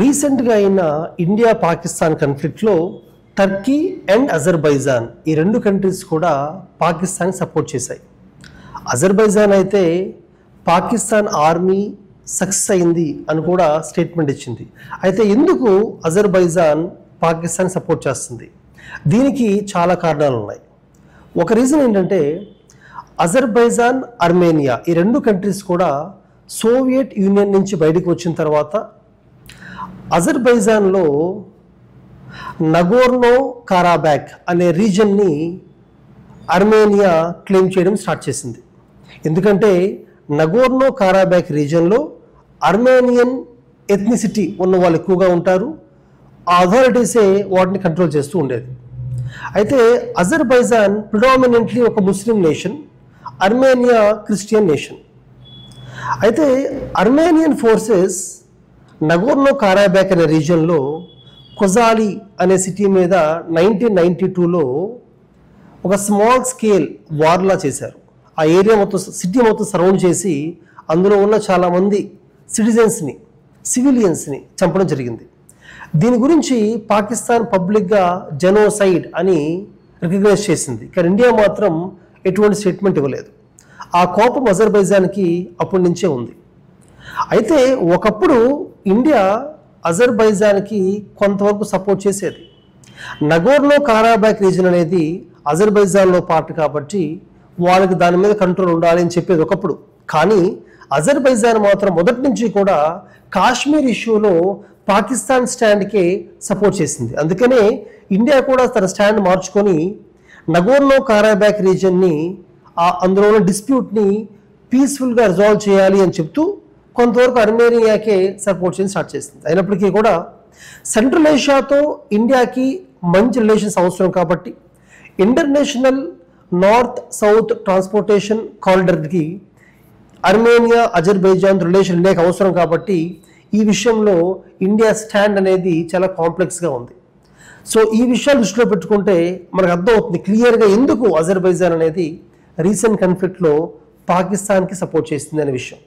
రీసెంట్గా అయిన ఇండియా పాకిస్తాన్ కాన్ఫ్లిక్ట్లో టర్కీ అండ్ అజర్బైజాన్ ఈ రెండు కంట్రీస్ కూడా పాకిస్తాన్ సపోర్ట్ చేశాయి. అజర్బైజాన్ అయితే పాకిస్తాన్ ఆర్మీ సక్సెస్ అయింది అని కూడా స్టేట్మెంట్ ఇచ్చింది. అయితే ఎందుకు అజర్బైజాన్ పాకిస్తాన్ సపోర్ట్ చేస్తుంది? దీనికి చాలా కారణాలు ఉన్నాయి. ఒక రీజన్ ఏంటంటే అజర్బైజాన్, ఆర్మేనియా ఈ రెండు కంట్రీస్ కూడా సోవియట్ యూనియన్ నుంచి బయటకు వచ్చిన తర్వాత అజర్బైజాన్లో నగోర్నో కారాబాక్ అనే రీజన్ని ఆర్మేనియా క్లెయిమ్ చేయడం స్టార్ట్ చేసింది. ఎందుకంటే నగోర్నో కారాబాక్ రీజన్లో ఆర్మేనియన్ ఎథ్నిసిటీ ఉన్న వాళ్ళు ఎక్కువగా ఉంటారు. ఆ అథారిటీసే వాటిని కంట్రోల్ చేస్తూ ఉండేది. అయితే అజర్బైజాన్ ప్రిడామినెంట్లీ ఒక ముస్లిం నేషన్, ఆర్మేనియా క్రిస్టియన్ నేషన్. అయితే ఆర్మేనియన్ ఫోర్సెస్ నగోర్నో కారాబాక్ అనే రీజన్లో కొజాలి అనే సిటీ మీద 1992లో ఒక స్మాల్ స్కేల్ వార్లా చేశారు. ఆ ఏరియా మొత్తం, సిటీ మొత్తం సరౌండ్ చేసి అందులో ఉన్న చాలామంది సిటిజన్స్ని, సివిలియన్స్ని చంపడం జరిగింది. దీని గురించి పాకిస్తాన్ పబ్లిక్గా జెనోసైడ్ అని రికగ్నైజ్ చేసింది. కానీ ఇండియా మాత్రం ఎటువంటి స్టేట్మెంట్ ఇవ్వలేదు. ఆ కోపం అజర్బైజాన్కి అప్పటి నుంచే ఉంది. అయితే ఒకప్పుడు ఇండియా అజర్బైజాన్కి కొంతవరకు సపోర్ట్ చేసేది. నగోర్నో కారాబాక్ రీజన్ అనేది అజర్బైజాన్లో పార్ట్ కాబట్టి వాళ్ళకి దాని మీద కంట్రోల్ ఉండాలి అని చెప్పేది ఒకప్పుడు. కానీ అజర్బైజాన్ మాత్రం మొదటి నుంచి కూడా కాశ్మీర్ ఇష్యూలో పాకిస్తాన్ స్టాండ్కే సపోర్ట్ చేసింది. అందుకనే ఇండియా కూడా తన స్టాండ్ మార్చుకొని నగోర్నో కారాబాక్ రీజన్ని, అందులో ఉన్న డిస్ప్యూట్ని పీస్ఫుల్గా రిజాల్వ్ చేయాలి అని చెప్తూ కొంతవరకు ఆర్మేనియాకే సపోర్ట్ చేయడం స్టార్ట్ చేసింది. అయినప్పటికీ కూడా సెంట్రల్ ఏషియాతో ఇండియాకి మంచి రిలేషన్స్ అవసరం కాబట్టి ఇంటర్నేషనల్ నార్త్ సౌత్ ట్రాన్స్పోర్టేషన్ కారిడార్కి ఆర్మేనియా, అజర్బైజాన్ రిలేషన్ ఇండియాకి అవసరం కాబట్టి ఈ విషయంలో ఇండియా స్టాండ్ అనేది చాలా కాంప్లెక్స్గా ఉంది. సో ఈ విషయాలు దృష్టిలో పెట్టుకుంటే మనకు అర్థమవుతుంది క్లియర్గా ఎందుకు అజర్బైజాన్ అనేది రీసెంట్ కాన్ఫ్లిక్ట్లో పాకిస్తాన్కి సపోర్ట్ చేస్తుంది అనే విషయం.